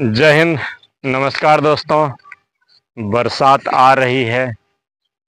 जय हिंद। नमस्कार दोस्तों। बरसात आ रही है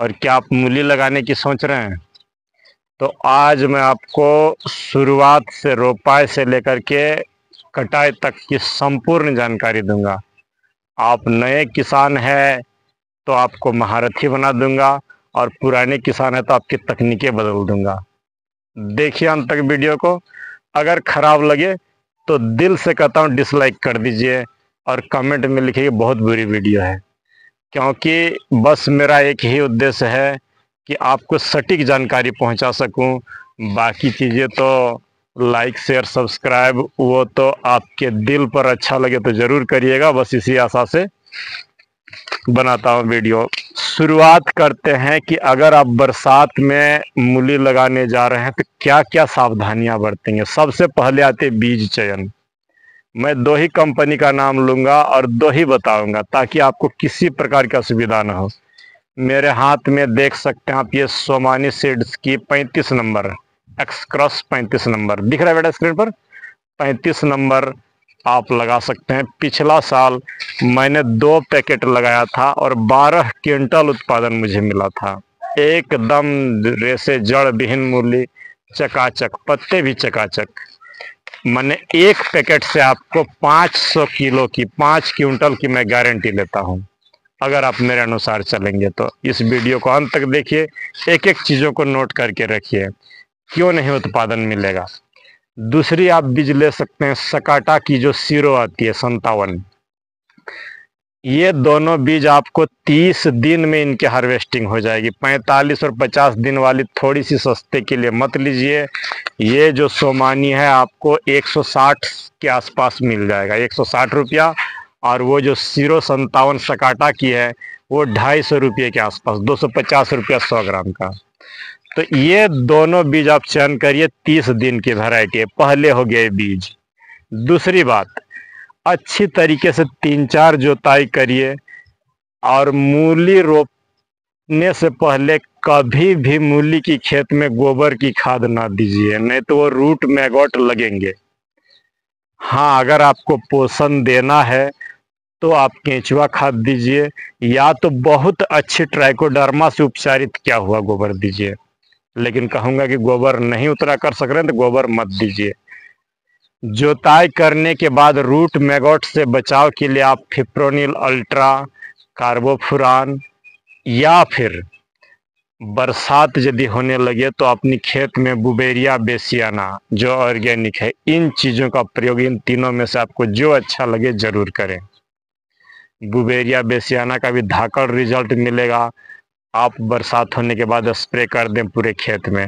और क्या आप मूली लगाने की सोच रहे हैं? तो आज मैं आपको शुरुआत से रोपाई से लेकर के कटाई तक की संपूर्ण जानकारी दूंगा। आप नए किसान हैं तो आपको महारथी बना दूंगा और पुराने किसान हैं तो आपकी तकनीकें बदल दूंगा। देखिए अंत तक वीडियो को। अगर खराब लगे तो दिल से कहता हूँ डिसलाइक कर दीजिए और कमेंट में लिखिए बहुत बुरी वीडियो है, क्योंकि बस मेरा एक ही उद्देश्य है कि आपको सटीक जानकारी पहुंचा सकूं। बाकी चीज़ें तो लाइक शेयर सब्सक्राइब वो तो आपके दिल पर अच्छा लगे तो ज़रूर करिएगा, बस इसी आशा से बनाता हूं वीडियो। शुरुआत करते हैं कि अगर आप बरसात में मूली लगाने जा रहे हैं तो क्या क्या सावधानियां बरतेंगे। सबसे पहले आते बीज चयन। मैं दो ही कंपनी का नाम लूंगा और दो ही बताऊंगा ताकि आपको किसी प्रकार की असुविधा ना हो। मेरे हाथ में देख सकते हैं आप, ये सोमानी सीड्स की 35 नंबर एक्स क्रॉस 35 नंबर दिख रहा है बेटा स्क्रीन पर। 35 नंबर आप लगा सकते हैं। पिछला साल मैंने 2 पैकेट लगाया था और 12 क्विंटल उत्पादन मुझे मिला था। एकदम रेसे जड़ विहीन मूली, चकाचक, पत्ते भी चकाचक। मैंने एक पैकेट से आपको 500 किलो की, 5 क्विंटल की मैं गारंटी लेता हूं अगर आप मेरे अनुसार चलेंगे तो। इस वीडियो को अंत तक देखिए, एक एक चीज़ों को नोट करके रखिए, क्यों नहीं उत्पादन मिलेगा। दूसरी आप बीज ले सकते हैं सकाटा की, जो सीरो आती है 57। ये दोनों बीज आपको 30 दिन में इनके हार्वेस्टिंग हो जाएगी। 45 और 50 दिन वाली थोड़ी सी सस्ते के लिए मत लीजिए। ये जो सोमानी है आपको 160 के आसपास मिल जाएगा, 160 रुपया। और वो जो सीरो 57 सकाटा की है वो 250 रुपये के आसपास, 250 रुपया 100 ग्राम का। तो ये दोनों बीज आप चयन करिए, 30 दिन की वैरायटी है। पहले हो गए बीज। दूसरी बात, अच्छी तरीके से 3-4 जोताई करिए और मूली रोपने से पहले कभी भी मूली की खेत में गोबर की खाद ना दीजिए, नहीं तो वो रूट मैगोट लगेंगे। हाँ, अगर आपको पोषण देना है तो आप केंचुआ खाद दीजिए, या तो बहुत अच्छी ट्राइकोडर्मा से उपचारित किया हुआ गोबर दीजिए। लेकिन कहूँगा कि गोबर नहीं उतना कर सक रहे हैं तो गोबर मत दीजिए। जोताई करने के बाद रूट मैगोट से बचाव के लिए आप फिप्रोनिल अल्ट्रा, कार्बोफुरान, या फिर बरसात यदि होने लगे तो अपनी खेत में बुबेरिया बेसियाना जो ऑर्गेनिक है, इन चीज़ों का प्रयोग, इन तीनों में से आपको जो अच्छा लगे ज़रूर करें। बुबेरिया बेसियाना का भी धाकड़ रिजल्ट मिलेगा। आप बरसात होने के बाद स्प्रे कर दें पूरे खेत में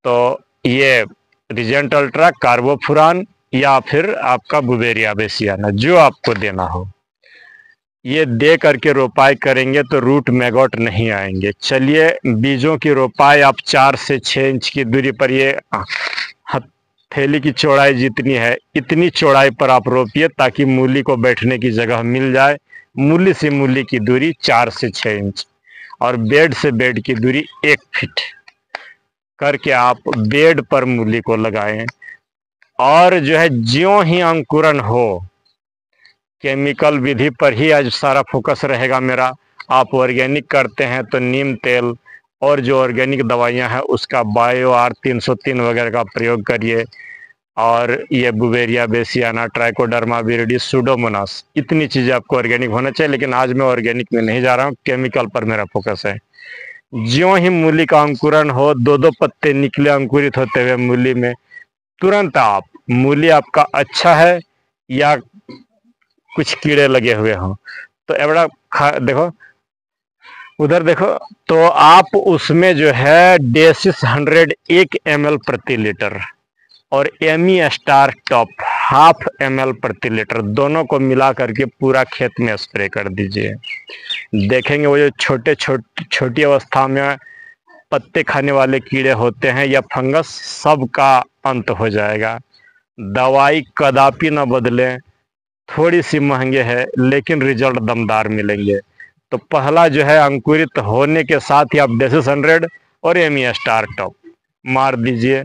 तो ये रिजेंट अल्ट्रा, कार्बोफुरान या फिर आपका बुबेरिया बेसियाना, जो आपको देना हो ये दे करके रोपाई करेंगे तो रूट मैगोट नहीं आएंगे। चलिए, बीजों की रोपाई आप 4 से 6 इंच की दूरी पर, ये हथेली की चौड़ाई जितनी है इतनी चौड़ाई पर आप रोपिए ताकि मूली को बैठने की जगह मिल जाए। मूली से मूली की दूरी 4 से 6 इंच और बेड से बेड की दूरी 1 फीट करके आप बेड पर मूली को लगाएं। और जो है, ज्यों ही अंकुरन हो, केमिकल विधि पर ही आज सारा फोकस रहेगा मेरा। आप ऑर्गेनिक करते हैं तो नीम तेल और जो ऑर्गेनिक दवाइयां हैं उसका बायो आर 303 वगैरह का प्रयोग करिए। और ये बुबेरिया बेसियाना, ट्राइकोडर्मा विरिडी, सुडोमोनास, इतनी चीज़ें आपको ऑर्गेनिक होना चाहिए। लेकिन आज मैं ऑर्गेनिक में नहीं जा रहा हूँ, केमिकल पर मेरा फोकस है। ज्यों ही मूली का अंकुरन हो, 2-2 पत्ते निकले अंकुरित होते हुए मूली में, तुरंत आप, मूली आपका अच्छा है या कुछ कीड़े लगे हुए हों, तो एवड़ा देखो, उधर देखो, तो आप उसमें जो है डेसिस 100 1 ml प्रति लीटर और एमी स्टार टॉप 1/2 ml प्रति लीटर, दोनों को मिला करके पूरा खेत में स्प्रे कर दीजिए। देखेंगे वो जो छोटी अवस्था में पत्ते खाने वाले कीड़े होते हैं या फंगस, सब का अंत हो जाएगा। दवाई कदापि न बदलें, थोड़ी सी महंगे है लेकिन रिजल्ट दमदार मिलेंगे। तो पहला जो है, अंकुरित होने के साथ ही आप डेसिस 100 और एमी स्टार टॉप मार दीजिए।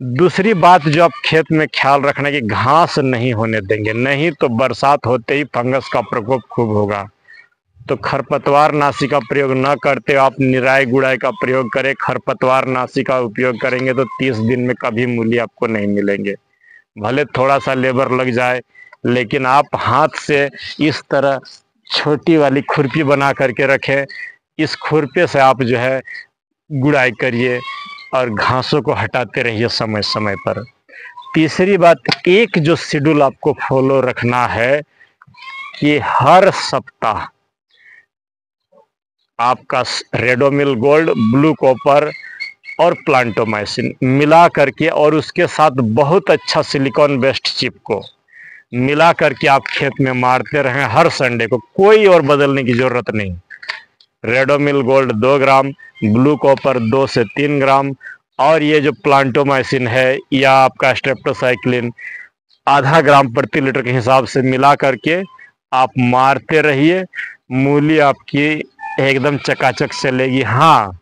दूसरी बात जो आप खेत में ख्याल रखना कि घास नहीं होने देंगे, नहीं तो बरसात होते ही फंगस का प्रकोप खूब होगा। तो खरपतवार नाशी का प्रयोग न करते आप निराई गुड़ाई का प्रयोग करें। खरपतवार नाशी का उपयोग करेंगे तो 30 दिन में कभी मूली आपको नहीं मिलेंगे। भले थोड़ा सा लेबर लग जाए, लेकिन आप हाथ से इस तरह छोटी वाली खुरपी बना करके रखें। इस खुरपे से आप जो है गुड़ाई करिए और घासों को हटाते रहिए समय समय पर। तीसरी बात, एक जो शेड्यूल आपको फॉलो रखना है कि हर सप्ताह आपका रेडोमिल गोल्ड, ब्लू कॉपर और प्लांटोमाइसिन मिला करके और उसके साथ बहुत अच्छा सिलिकॉन बेस्ड चिप को मिला करके आप खेत में मारते रहें हर संडे को। कोई और बदलने की जरूरत नहीं। रेडोमिल गोल्ड 2 ग्राम, ब्लू कॉपर 2 से 3 ग्राम और ये जो प्लांटोमाइसिन है या आपका स्ट्रेप्टोसाइक्लिन आधा ग्राम प्रति लीटर के हिसाब से मिला करके आप मारते रहिए। मूली आपकी एकदम चकाचक चलेगी। हाँ,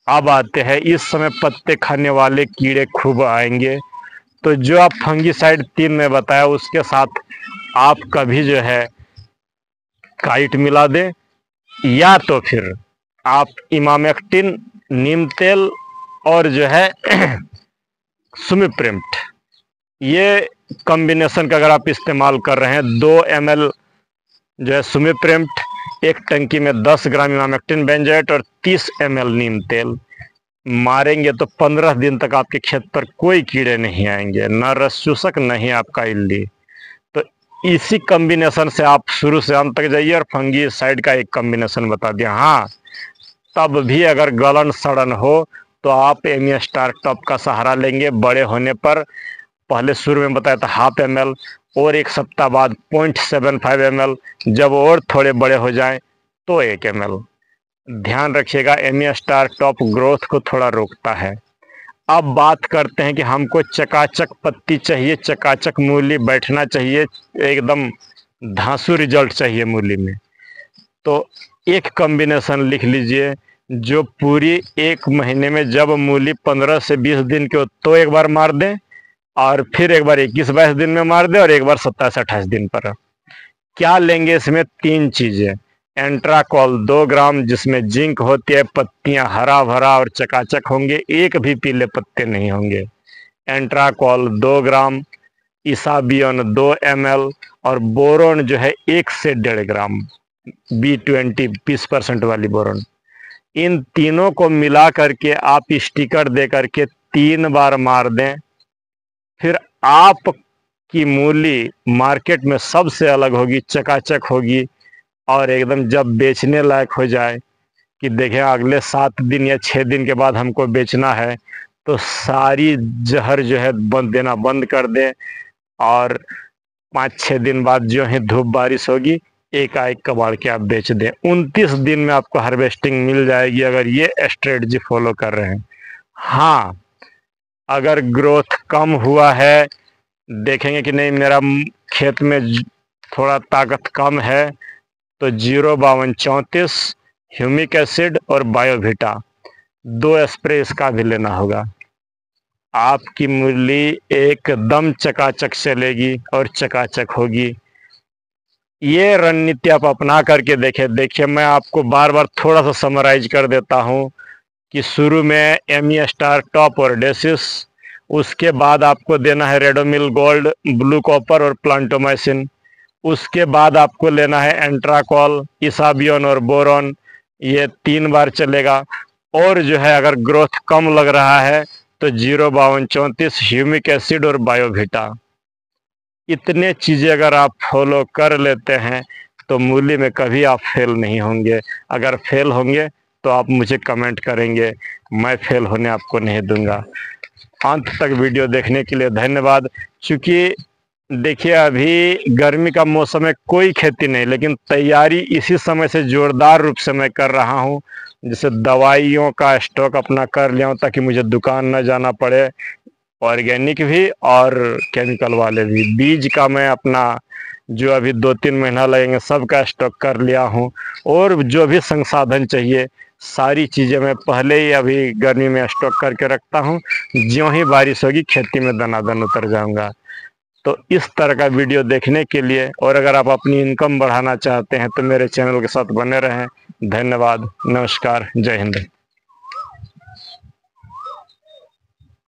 अब आते हैं, इस समय पत्ते खाने वाले कीड़े खूब आएंगे, तो जो आप फंगीसाइड 3 में बताया उसके साथ आप कभी जो है काइट मिला दें, या तो फिर आप इमामेक्टिन, नीम तेल और जो है सुमिप्रिम्ट, ये कॉम्बिनेशन का अगर आप इस्तेमाल कर रहे हैं, 2 ml जो है सुमिप्रिम्ट, एक टंकी में 10 ग्राम इमामेक्टिन बेंजोएट और 30 ml नीम तेल मारेंगे तो 15 दिन तक आपके खेत पर कोई कीड़े नहीं आएंगे, न रस चूसक नहीं आपका इल्ली। तो इसी कॉम्बिनेशन से आप शुरू से अंत तक जाइए। और फंगी साइड का एक कॉम्बिनेशन बता दिया। हाँ, तब भी अगर गलन सड़न हो तो आप एमी स्टार टॉप का सहारा लेंगे। बड़े होने पर पहले शुरू में बताया था 1/2 ml और एक सप्ताह बाद 0.75 ml, जब और थोड़े बड़े हो जाएं तो 1 ml। ध्यान रखिएगा, एमी स्टार टॉप ग्रोथ को थोड़ा रोकता है। अब बात करते हैं कि हमको चकाचक पत्ती चाहिए, चकाचक मूली बैठना चाहिए, एकदम धांसू रिजल्ट चाहिए मूली में। तो एक कॉम्बिनेशन लिख लीजिए, जो पूरी 1 महीने में जब मूली 15 से 20 दिन के हो तो एक बार मार दें, और फिर एक बार 21-22 दिन में मार दें, और एक बार 27-28 दिन पर। क्या लेंगे इसमें? 3 चीजें। एंट्राकॉल 2 ग्राम, जिसमें जिंक होती है, पत्तियां हरा भरा और चकाचक होंगे, एक भी पीले पत्ते नहीं होंगे। एंट्राकॉल 2 ग्राम, इसाबियन 2 ml और बोरोन जो है 1 से 1.5 ग्राम, B20 20% वाली बोरोन। इन तीनों को मिला करके आप स्टिकर दे करके 3 बार मार दें। फिर आप की मूली मार्केट में सबसे अलग होगी, चकाचक होगी, और एकदम जब बेचने लायक हो जाए कि देखें अगले 7 दिन या 6 दिन के बाद हमको बेचना है, तो सारी जहर जो है देना बंद कर दें, और 5-6 दिन बाद जो है धूप बारिश होगी, एकाएक कबाड़ के आप बेच दें। 29 दिन में आपको हार्वेस्टिंग मिल जाएगी अगर ये स्ट्रेटजी फॉलो कर रहे हैं। हाँ, अगर ग्रोथ कम हुआ है, देखेंगे कि नहीं मेरा खेत में थोड़ा ताकत कम है, तो 05234 ह्यूमिक एसिड और बायोविटा 2 स्प्रे इसका भी लेना होगा। आपकी मूली एकदम चकाचक चलेगी और चकाचक होगी। ये रणनीति आप अपना करके देखिए। मैं आपको बार बार थोड़ा सा समराइज कर देता हूँ कि शुरू में एमी स्टार टॉप और डेसिस, उसके बाद आपको देना है रेडोमिल गोल्ड, ब्लू कॉपर और प्लांटोमाइसिन, उसके बाद आपको लेना है एंट्राकॉल, इसाबियन और बोरॉन, ये 3 बार चलेगा। और जो है अगर ग्रोथ कम लग रहा है तो 05234 ह्यूमिक एसिड और बायोविटा। इतने चीज़ें अगर आप फॉलो कर लेते हैं तो मूली में कभी आप फेल नहीं होंगे। अगर फेल होंगे तो आप मुझे कमेंट करेंगे, मैं फेल होने आपको नहीं दूंगा। अंत तक वीडियो देखने के लिए धन्यवाद। चूँकि देखिए अभी गर्मी का मौसम है, कोई खेती नहीं, लेकिन तैयारी इसी समय से जोरदार रूप से मैं कर रहा हूँ, जिससे दवाइयों का स्टॉक अपना कर लिया हूँ ताकि मुझे दुकान न जाना पड़े, ऑर्गेनिक भी और केमिकल वाले भी। बीज का मैं अपना जो अभी 2-3 महीना लगेंगे सबका स्टॉक कर लिया हूँ, और जो भी संसाधन चाहिए सारी चीज़ें मैं पहले ही अभी गर्मी में स्टॉक करके रखता हूँ। ज्यों ही बारिश होगी खेती में दनादन उतर जाऊँगा। तो इस तरह का वीडियो देखने के लिए और अगर आप अपनी इनकम बढ़ाना चाहते हैं तो मेरे चैनल के साथ बने रहें। धन्यवाद, नमस्कार, जय हिंद।